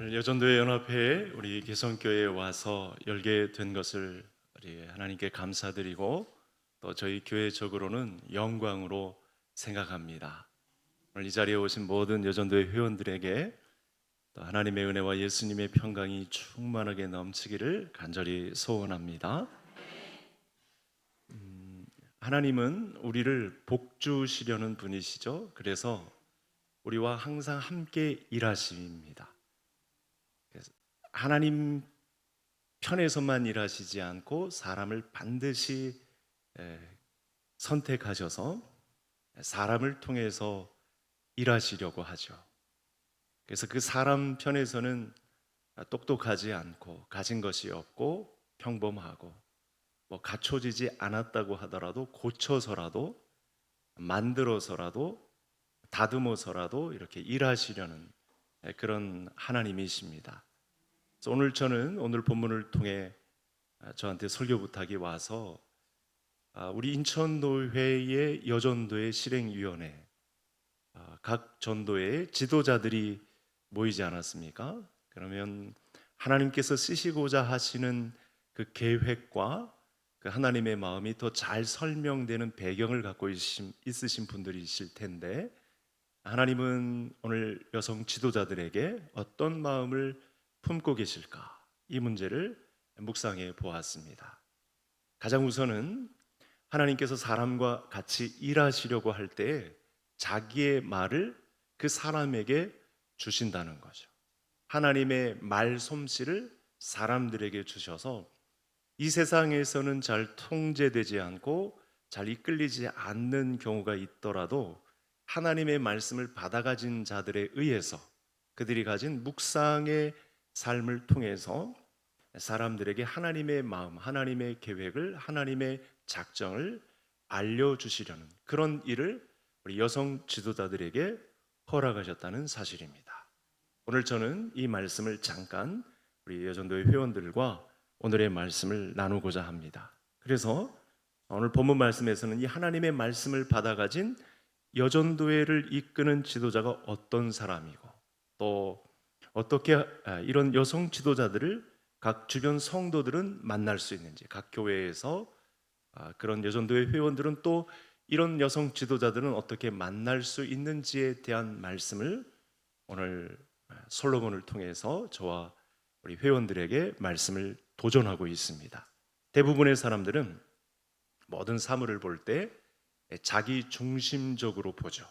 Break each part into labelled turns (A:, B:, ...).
A: 오늘 여전도의 연합회에 우리 개성교회에 와서 열게 된 것을 우리 하나님께 감사드리고 또 저희 교회적으로는 영광으로 생각합니다. 오늘 이 자리에 오신 모든 여전도의 회원들에게 또 하나님의 은혜와 예수님의 평강이 충만하게 넘치기를 간절히 소원합니다. 하나님은 우리를 복주시려는 분이시죠. 그래서 우리와 항상 함께 일하십니다. 하나님 편에서만 일하시지 않고 사람을 반드시 선택하셔서 사람을 통해서 일하시려고 하죠. 그래서 그 사람 편에서는 똑똑하지 않고 가진 것이 없고 평범하고 뭐 갖춰지지 않았다고 하더라도 고쳐서라도 만들어서라도 다듬어서라도 이렇게 일하시려는 그런 하나님이십니다. 그래서 오늘 저는 오늘 본문을 통해 저한테 설교 부탁이 와서 우리 인천노회의 여전도의 실행위원회 각 전도의 지도자들이 모이지 않았습니까? 그러면 하나님께서 쓰시고자 하시는 그 계획과 그 하나님의 마음이 더 잘 설명되는 배경을 갖고 있으신 분들이실 텐데 하나님은 오늘 여성 지도자들에게 어떤 마음을 품고 계실까? 이 문제를 묵상해 보았습니다. 가장 우선은 하나님께서 사람과 같이 일하시려고 할 때 자기의 말을 그 사람에게 주신다는 거죠. 하나님의 말솜씨를 사람들에게 주셔서 이 세상에서는 잘 통제되지 않고 잘 이끌리지 않는 경우가 있더라도 하나님의 말씀을 받아가진 자들에 의해서 그들이 가진 묵상의 삶을 통해서 사람들에게 하나님의 마음, 하나님의 계획을, 하나님의 작정을 알려주시려는 그런 일을 우리 여성 지도자들에게 허락하셨다는 사실입니다. 오늘 저는 이 말씀을 잠깐 우리 여전도의 회원들과 오늘의 말씀을 나누고자 합니다. 그래서 오늘 본문 말씀에서는 이 하나님의 말씀을 받아가진 여전도회를 이끄는 지도자가 어떤 사람이고 또 어떻게 이런 여성 지도자들을 각 주변 성도들은 만날 수 있는지, 각 교회에서 그런 여전도회 회원들은 또 이런 여성 지도자들은 어떻게 만날 수 있는지에 대한 말씀을 오늘 솔로몬을 통해서 저와 우리 회원들에게 말씀을 도전하고 있습니다. 대부분의 사람들은 모든 사물을 볼 때 자기 중심적으로 보죠.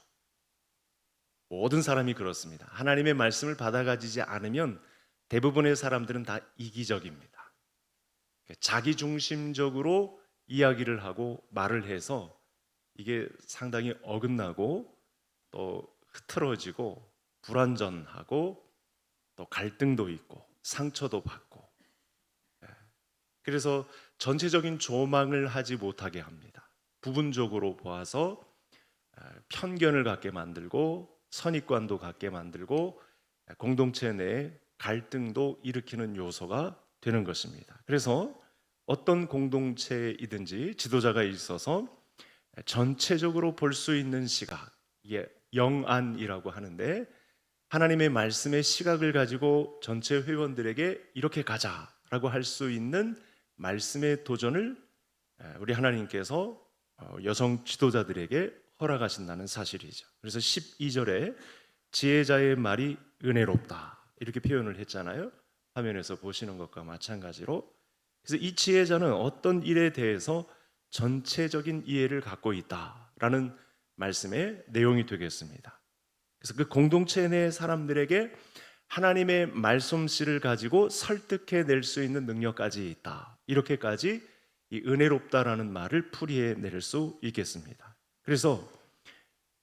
A: 모든 사람이 그렇습니다. 하나님의 말씀을 받아가지지 않으면 대부분의 사람들은 다 이기적입니다. 자기 중심적으로 이야기를 하고 말을 해서 이게 상당히 어긋나고 또 흐트러지고 불완전하고 또 갈등도 있고 상처도 받고 그래서 전체적인 조망을 하지 못하게 합니다. 부분적으로 보아서 편견을 갖게 만들고 선입관도 갖게 만들고 공동체 내에 갈등도 일으키는 요소가 되는 것입니다. 그래서 어떤 공동체이든지 지도자가 있어서 전체적으로 볼 수 있는 시각, 이게 영안이라고 하는데 하나님의 말씀의 시각을 가지고 전체 회원들에게 이렇게 가자라고 할 수 있는 말씀의 도전을 우리 하나님께서 여성 지도자들에게 허락하신다는 사실이죠. 그래서 12절에 지혜자의 말이 은혜롭다 이렇게 표현을 했잖아요. 화면에서 보시는 것과 마찬가지로 그래서 이 지혜자는 어떤 일에 대해서 전체적인 이해를 갖고 있다라는 말씀의 내용이 되겠습니다. 그래서 그 공동체 내 사람들에게 하나님의 말씀씨를 가지고 설득해 낼 수 있는 능력까지 있다. 이렇게까지 이 은혜롭다라는 말을 풀이해 낼 수 있겠습니다. 그래서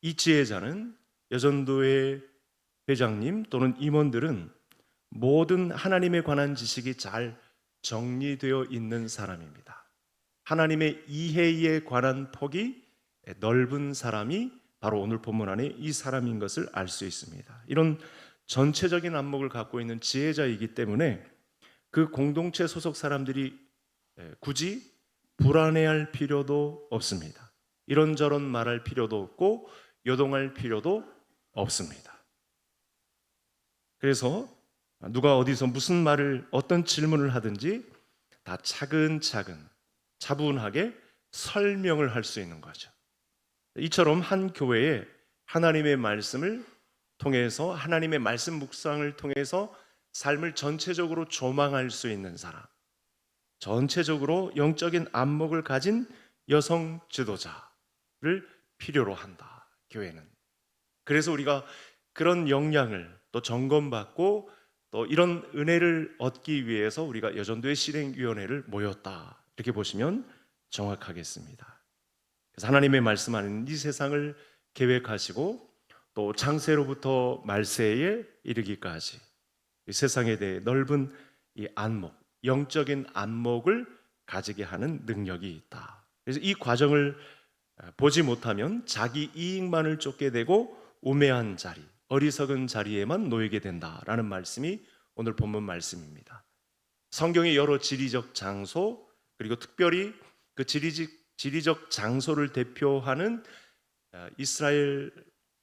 A: 이 지혜자는 여전도의 회장님 또는 임원들은 모든 하나님에 관한 지식이 잘 정리되어 있는 사람입니다. 하나님의 이해에 관한 폭이 넓은 사람이 바로 오늘 본문 안에 이 사람인 것을 알 수 있습니다. 이런 전체적인 안목을 갖고 있는 지혜자이기 때문에 그 공동체 소속 사람들이 굳이 불안해할 필요도 없습니다. 이런저런 말할 필요도 없고 요동할 필요도 없습니다. 그래서 누가 어디서 무슨 말을 어떤 질문을 하든지 다 차근차근 차분하게 설명을 할 수 있는 거죠. 이처럼 한 교회에 하나님의 말씀을 통해서 하나님의 말씀 묵상을 통해서 삶을 전체적으로 조망할 수 있는 사람, 전체적으로 영적인 안목을 가진 여성 지도자를 필요로 한다, 교회는. 그래서 우리가 그런 역량을 또 점검받고 또 이런 은혜를 얻기 위해서 우리가 여전도의 실행위원회를 모였다, 이렇게 보시면 정확하겠습니다. 그래서 하나님의 말씀 안에는 이 세상을 계획하시고 또 창세로부터 말세에 이르기까지 이 세상에 대해 넓은 이 안목, 영적인 안목을 가지게 하는 능력이 있다. 그래서 이 과정을 보지 못하면 자기 이익만을 쫓게 되고 우매한 자리, 어리석은 자리에만 놓이게 된다라는 말씀이 오늘 본문 말씀입니다. 성경의 여러 지리적 장소, 그리고 특별히 그 지리적 장소를 대표하는 이스라엘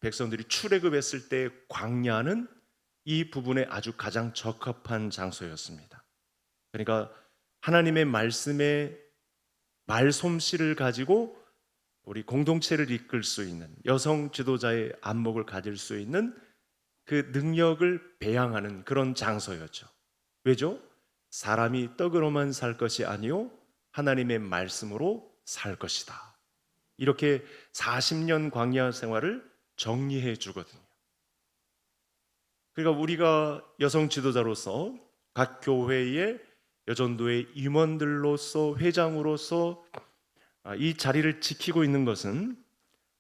A: 백성들이 출애굽했을 때 광야는 이 부분에 아주 가장 적합한 장소였습니다. 그러니까 하나님의 말씀의 말솜씨를 가지고 우리 공동체를 이끌 수 있는 여성 지도자의 안목을 가질 수 있는 그 능력을 배양하는 그런 장소였죠. 왜죠? 사람이 떡으로만 살 것이 아니요 하나님의 말씀으로 살 것이다. 이렇게 40년 광야 생활을 정리해 주거든요. 그러니까 우리가 여성 지도자로서 각 교회의 여전도의 임원들로서 회장으로서 이 자리를 지키고 있는 것은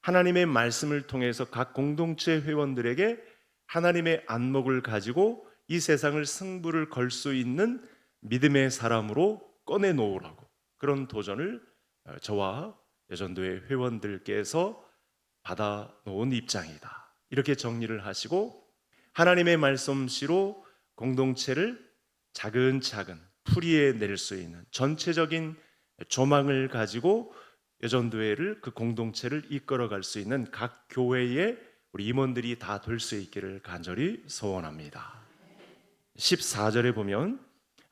A: 하나님의 말씀을 통해서 각 공동체 회원들에게 하나님의 안목을 가지고 이 세상을 승부를 걸 수 있는 믿음의 사람으로 꺼내놓으라고, 그런 도전을 저와 여전도의 회원들께서 받아놓은 입장이다, 이렇게 정리를 하시고 하나님의 말씀씨로 공동체를 차근차근 풀이해 낼 수 있는 전체적인 조망을 가지고 여전도회를, 그 공동체를 이끌어갈 수 있는 각 교회의 우리 임원들이 다 될 수 있기를 간절히 소원합니다. 14절에 보면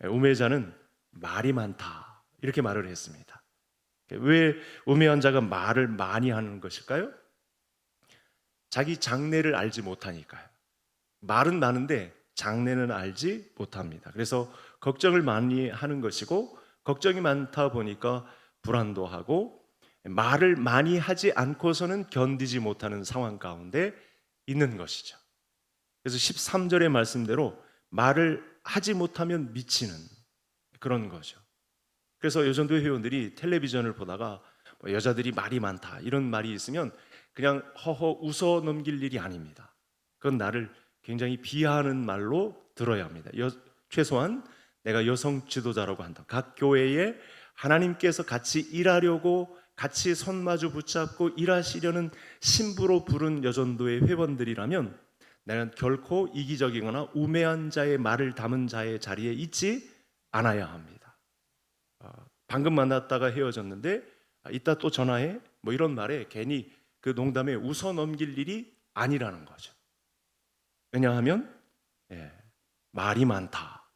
A: 우매자는 말이 많다, 이렇게 말을 했습니다. 왜 우매한 자가 말을 많이 하는 것일까요? 자기 장래를 알지 못하니까요. 말은 많은데 장래는 알지 못합니다. 그래서 걱정을 많이 하는 것이고, 걱정이 많다 보니까 불안도 하고 말을 많이 하지 않고서는 견디지 못하는 상황 가운데 있는 것이죠. 그래서 13절의 말씀대로 말을 하지 못하면 미치는 그런 거죠. 그래서 여전도회 회원들이 텔레비전을 보다가 여자들이 말이 많다 이런 말이 있으면 그냥 허허 웃어 넘길 일이 아닙니다. 그건 나를 굉장히 비하하는 말로 들어야 합니다. 최소한 내가 여성 지도자라고 한다, 각 교회에 하나님께서 같이 일하려고 같이 손마주 붙잡고 일하시려는 신부로 부른 여전도의 회원들이라면 나는 결코 이기적이거나 우매한 자의 말을 담은 자의 자리에 있지 않아야 합니다. 방금 만났다가 헤어졌는데 이따 또 전화해, 뭐 이런 말에 괜히 그 농담에 웃어 넘길 일이 아니라는 거죠. 왜냐하면 말이 많다,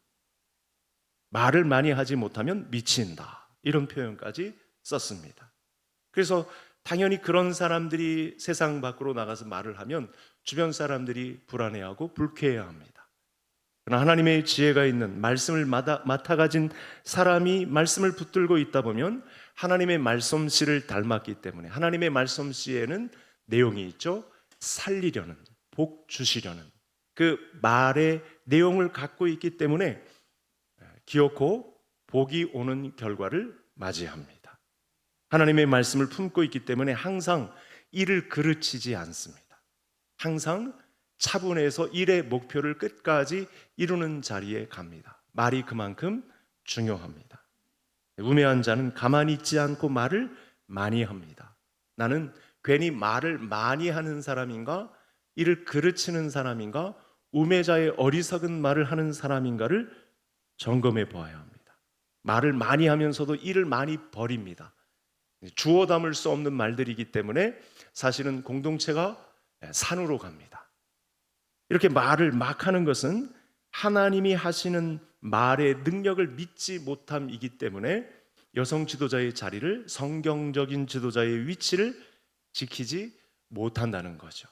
A: 말을 많이 하지 못하면 미친다, 이런 표현까지 썼습니다. 그래서 당연히 그런 사람들이 세상 밖으로 나가서 말을 하면 주변 사람들이 불안해하고 불쾌해합니다. 그러나 하나님의 지혜가 있는 말씀을 맡아 가진 사람이 말씀을 붙들고 있다 보면 하나님의 말씀씨를 닮았기 때문에, 하나님의 말씀씨에는 내용이 있죠. 살리려는, 복 주시려는 그 말의 내용을 갖고 있기 때문에 기어코 복이 오는 결과를 맞이합니다. 하나님의 말씀을 품고 있기 때문에 항상 일을 그르치지 않습니다. 항상 차분해서 일의 목표를 끝까지 이루는 자리에 갑니다. 말이 그만큼 중요합니다. 우매한 자는 가만히 있지 않고 말을 많이 합니다. 나는 괜히 말을 많이 하는 사람인가, 일을 그르치는 사람인가, 우매자의 어리석은 말을 하는 사람인가를 점검해 보아야 합니다. 말을 많이 하면서도 일을 많이 버립니다. 주워 담을 수 없는 말들이기 때문에 사실은 공동체가 산으로 갑니다. 이렇게 말을 막 하는 것은 하나님이 하시는 말의 능력을 믿지 못함이기 때문에 여성 지도자의 자리를, 성경적인 지도자의 위치를 지키지 못한다는 거죠.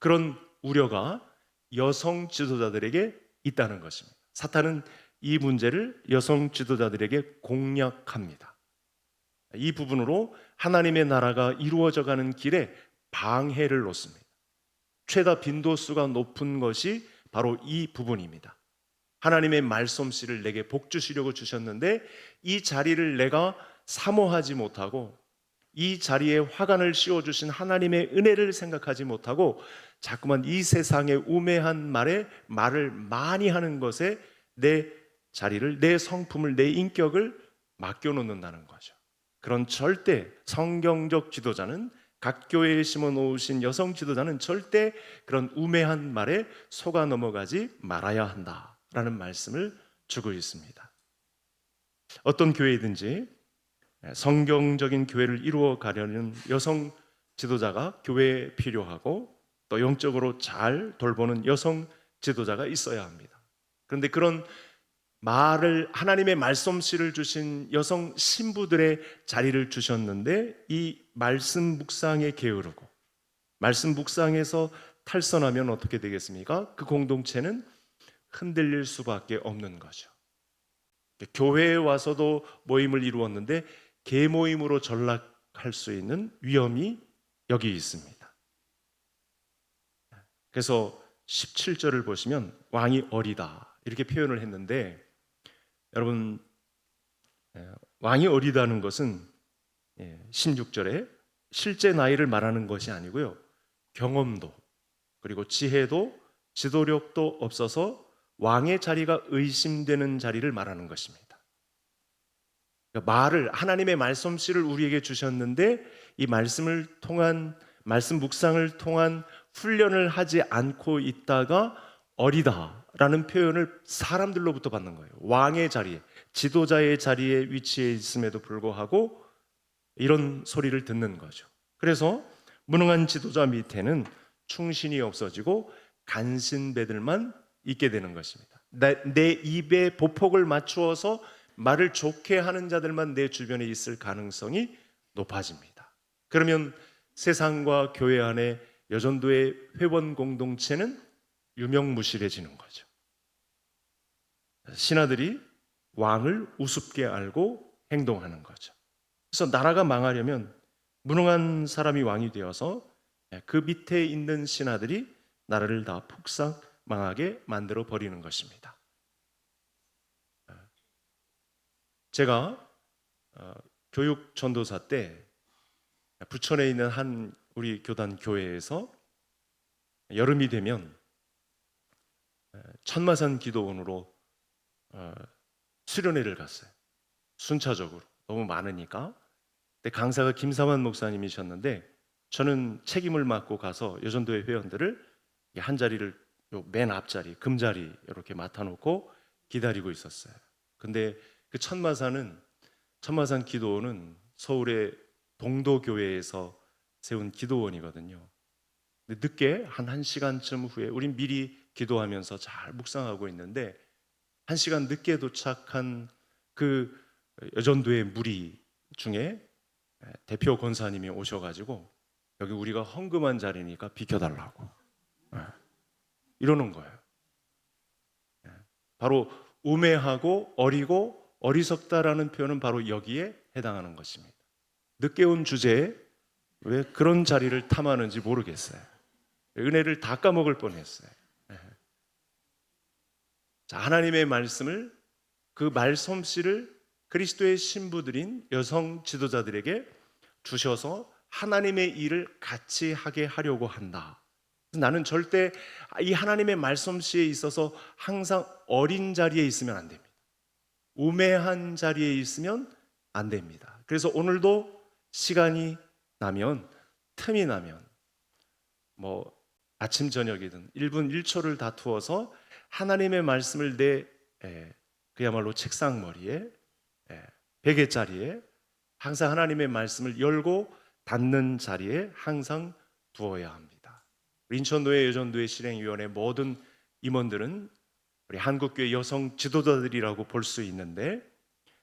A: 그런 우려가 여성 지도자들에게 있다는 것입니다. 사탄은 이 문제를 여성 지도자들에게 공략합니다. 이 부분으로 하나님의 나라가 이루어져 가는 길에 방해를 놓습니다. 최다 빈도수가 높은 것이 바로 이 부분입니다. 하나님의 말씀씨를 내게 복주시려고 주셨는데 이 자리를 내가 사모하지 못하고 이 자리에 화관을 씌워주신 하나님의 은혜를 생각하지 못하고 자꾸만 이 세상의 우매한 말을 많이 하는 것에 내 자리를, 내 성품을, 내 인격을 맡겨놓는다는 거죠. 그런 절대 성경적 지도자는, 각 교회에 심어 놓으신 여성 지도자는 절대 그런 우매한 말에 속아 넘어가지 말아야 한다라는 말씀을 주고 있습니다. 어떤 교회든지 성경적인 교회를 이루어 가려는 여성 지도자가 교회에 필요하고 또 영적으로 잘 돌보는 여성 지도자가 있어야 합니다. 그런데 그런 말을, 하나님의 말씀씨를 주신 여성 신부들의 자리를 주셨는데 이 말씀 묵상에 게으르고 말씀 묵상에서 탈선하면 어떻게 되겠습니까? 그 공동체는 흔들릴 수밖에 없는 거죠. 교회에 와서도 모임을 이루었는데 계모임으로 전락할 수 있는 위험이 여기 있습니다. 그래서 17절을 보시면 왕이 어리다 이렇게 표현을 했는데, 여러분, 왕이 어리다는 것은 16절에 실제 나이를 말하는 것이 아니고요, 경험도 그리고 지혜도 지도력도 없어서 왕의 자리가 의심되는 자리를 말하는 것입니다. 그러니까 말을, 하나님의 말씀씨를 우리에게 주셨는데 이 말씀을 통한, 말씀 묵상을 통한 훈련을 하지 않고 있다가 어리다라는 표현을 사람들로부터 받는 거예요. 왕의 자리에, 지도자의 자리에 위치해 있음에도 불구하고 이런 소리를 듣는 거죠. 그래서 무능한 지도자 밑에는 충신이 없어지고 간신배들만 있게 되는 것입니다. 내 입에 보폭을 맞추어서 말을 좋게 하는 자들만 내 주변에 있을 가능성이 높아집니다. 그러면 세상과 교회 안에 여전도의 회원 공동체는 유명무실해지는 거죠. 신하들이 왕을 우습게 알고 행동하는 거죠. 그래서 나라가 망하려면 무능한 사람이 왕이 되어서 그 밑에 있는 신하들이 나라를 다 폭삭 망하게 만들어 버리는 것입니다. 제가 교육 전도사 때 부천에 있는 한 우리 교단 교회에서 여름이 되면 천마산 기도원으로 수련회를 갔어요. 순차적으로 너무 많으니까. 근데 강사가 김사만 목사님이셨는데 저는 책임을 맡고 가서 여전도의 회원들을 한 자리를, 맨 앞자리, 금자리 이렇게 맡아놓고 기다리고 있었어요. 근데 그 천마산 기도원은 서울의 동도교회에서 세운 기도원이거든요. 근데 늦게 한 1시간쯤 후에 우린 미리 기도하면서 잘 묵상하고 있는데 1시간 늦게 도착한 그 여전도의 무리 중에 대표 권사님이 오셔가지고 여기 우리가 헌금한 자리니까 비켜달라고 이러는 거예요. 바로 우매하고 어리고 어리석다라는 표현은 바로 여기에 해당하는 것입니다. 늦게 온 주제에 왜 그런 자리를 탐하는지 모르겠어요. 은혜를 다 까먹을 뻔했어요. 자, 하나님의 말씀을, 그 말씀씨를 그리스도의 신부들인 여성 지도자들에게 주셔서 하나님의 일을 같이 하게 하려고 한다. 나는 절대 이 하나님의 말씀씨에 있어서 항상 어린 자리에 있으면 안 됩니다. 우매한 자리에 있으면 안 됩니다. 그래서 오늘도 시간이 나면, 틈이 나면 아침 저녁이든 1분 1초를 다투어서 하나님의 말씀을 내 그야말로 책상 머리에, 베개 자리에 항상 하나님의 말씀을 열고 닫는 자리에 항상 두어야 합니다. 인천노예 여전도회 실행위원회 모든 임원들은 우리 한국교회 여성 지도자들이라고 볼 수 있는데,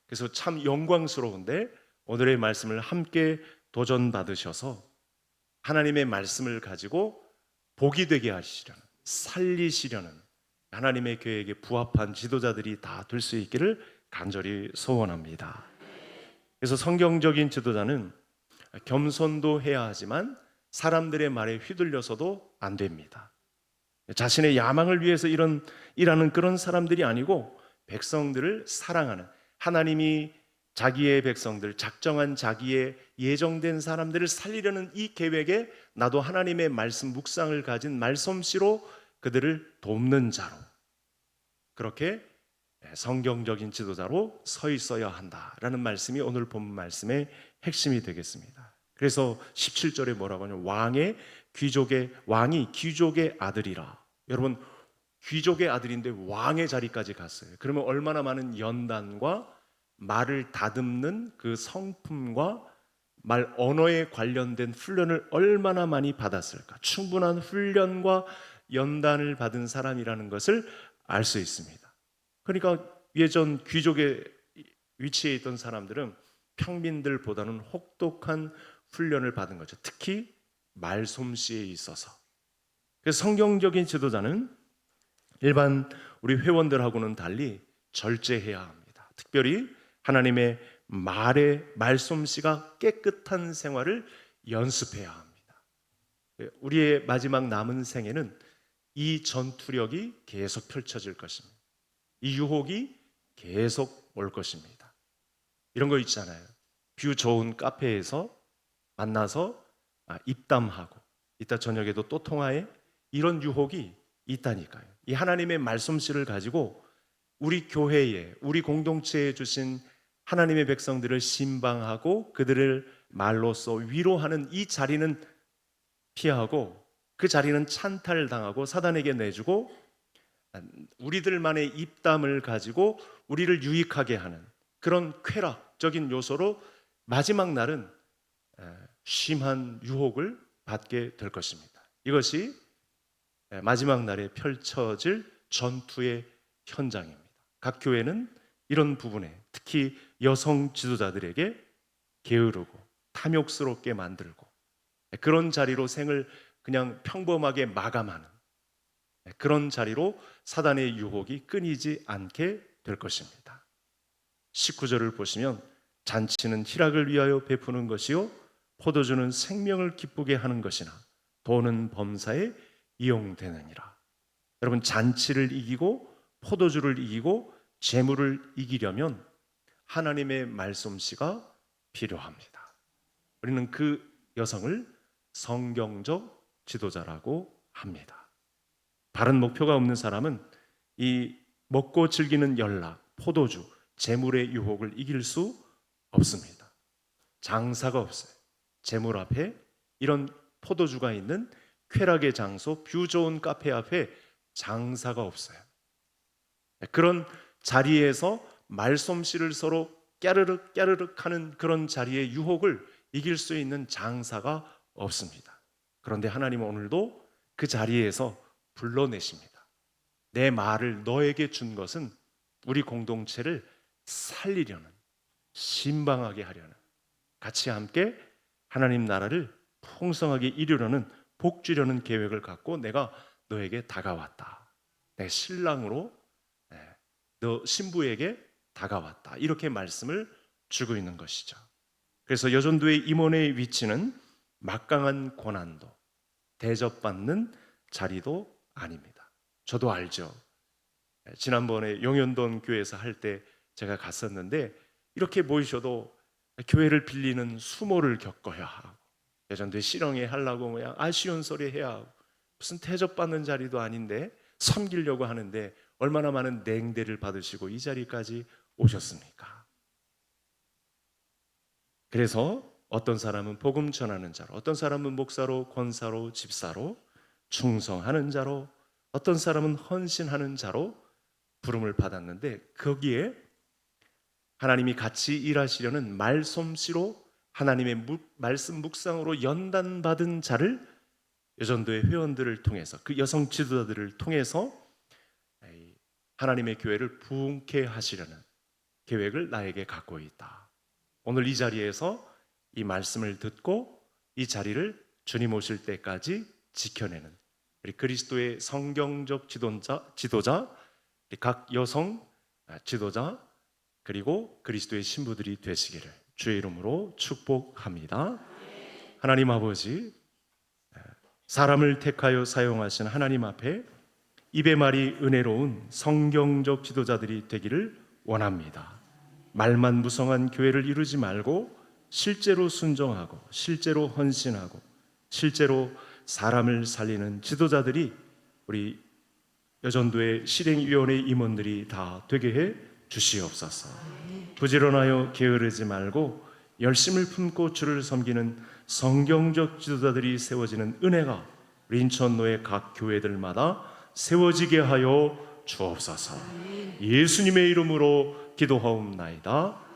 A: 그래서 참 영광스러운데 오늘의 말씀을 함께 도전받으셔서 하나님의 말씀을 가지고 복이 되게 하시려는, 살리시려는 하나님의 계획에 부합한 지도자들이 다 될 수 있기를 간절히 소원합니다. 그래서 성경적인 지도자는 겸손도 해야 하지만 사람들의 말에 휘둘려서도 안 됩니다. 자신의 야망을 위해서 일하는 그런 사람들이 아니고 백성들을 사랑하는, 하나님이 자기의 백성들, 작정한 자기의 예정된 사람들을 살리려는 이 계획에 나도 하나님의 말씀 묵상을 가진 말솜씨로 그들을 돕는 자로, 그렇게 성경적인 지도자로 서 있어야 한다라는 말씀이 오늘 본문 말씀의 핵심이 되겠습니다. 그래서 17절에 뭐라고 하냐면 왕이 귀족의 아들이라. 여러분, 귀족의 아들인데 왕의 자리까지 갔어요. 그러면 얼마나 많은 연단과 말을 다듬는 그 성품과 말 언어에 관련된 훈련을 얼마나 많이 받았을까. 충분한 훈련과 연단을 받은 사람이라는 것을 알 수 있습니다. 그러니까 예전 귀족의 위치에 있던 사람들은 평민들보다는 혹독한 훈련을 받은 거죠. 특히 말솜씨에 있어서. 그래서 성경적인 지도자는 일반 우리 회원들하고는 달리 절제해야 합니다. 특별히 하나님의 말솜씨가 깨끗한 생활을 연습해야 합니다. 우리의 마지막 남은 생에는 이 전투력이 계속 펼쳐질 것입니다. 이 유혹이 계속 올 것입니다. 이런 거 있잖아요. 뷰 좋은 카페에서 만나서 입담하고 이따 저녁에도 또 통화해, 이런 유혹이 있다니까요. 이 하나님의 말씀씨를 가지고 우리 교회에, 우리 공동체에 주신 하나님의 백성들을 신방하고 그들을 말로써 위로하는 이 자리는 피하고, 그 자리는 찬탈당하고 사단에게 내주고, 우리들만의 입담을 가지고 우리를 유익하게 하는 그런 쾌락적인 요소로 마지막 날은 심한 유혹을 받게 될 것입니다. 이것이 마지막 날에 펼쳐질 전투의 현장입니다. 각 교회는 이런 부분에 특히 여성 지도자들에게 게으르고 탐욕스럽게 만들고 그런 자리로 생을 그냥 평범하게 마감하는 그런 자리로 사단의 유혹이 끊이지 않게 될 것입니다. 19절을 보시면 잔치는 희락을 위하여 베푸는 것이요 포도주는 생명을 기쁘게 하는 것이나 돈은 범사에 이용되느니라. 여러분, 잔치를 이기고 포도주를 이기고 재물을 이기려면 하나님의 말솜씨가 필요합니다. 우리는 그 여성을 성경적 지도자라고 합니다. 다른 목표가 없는 사람은 이 먹고 즐기는 연락, 포도주, 재물의 유혹을 이길 수 없습니다. 장사가 없어요. 재물 앞에, 이런 포도주가 있는 쾌락의 장소, 뷰 좋은 카페 앞에 장사가 없어요. 그런 자리에서 말솜씨를 서로 깨르륵 깨르륵 하는 그런 자리의 유혹을 이길 수 있는 장사가 없습니다. 그런데 하나님은 오늘도 그 자리에서 불러내십니다. 내 말을 너에게 준 것은 우리 공동체를 살리려는, 신방하게 하려는, 같이 함께 하나님 나라를 풍성하게 이루려는, 복주려는 계획을 갖고 내가 너에게 다가왔다. 내 신랑으로 너 신부에게 다가왔다. 이렇게 말씀을 주고 있는 것이죠. 그래서 여전도의 임원의 위치는 막강한 고난도, 대접받는 자리도 아닙니다. 저도 알죠. 지난번에 용현동 교회에서 할 때 제가 갔었는데 이렇게 모이셔도 교회를 빌리는 수모를 겪어야 하고, 여전도에 실형에 하려고 그냥 아쉬운 소리 해야 하고, 무슨 대접받는 자리도 아닌데 섬기려고 하는데 얼마나 많은 냉대를 받으시고 이 자리까지 오셨습니까? 그래서 어떤 사람은 복음 전하는 자로, 어떤 사람은 목사로, 권사로, 집사로, 충성하는 자로, 어떤 사람은 헌신하는 자로 부름을 받았는데, 거기에 하나님이 같이 일하시려는 말솜씨로 하나님의 말씀 묵상으로 연단받은 자를 여전도의 회원들을 통해서, 그 여성 지도자들을 통해서 하나님의 교회를 부흥케 하시려는 계획을 나에게 갖고 있다. 오늘 이 자리에서 이 말씀을 듣고 이 자리를 주님 오실 때까지 지켜내는 우리 그리스도의 성경적 지도자, 각 여성 지도자, 그리고 그리스도의 신부들이 되시기를 주의 이름으로 축복합니다. 하나님 아버지, 사람을 택하여 사용하신 하나님 앞에 입의 말이 은혜로운 성경적 지도자들이 되기를 원합니다. 말만 무성한 교회를 이루지 말고 실제로 순종하고 실제로 헌신하고 실제로 사람을 살리는 지도자들이 우리 여전도의 실행위원회 임원들이 다 되게 해 주시옵소서. 부지런하여 게으르지 말고 열심을 품고 주를 섬기는 성경적 지도자들이 세워지는 은혜가 우리 인천노의 각 교회들마다 세워지게 하여 주옵소서. 예수님의 이름으로 기도하옵나이다.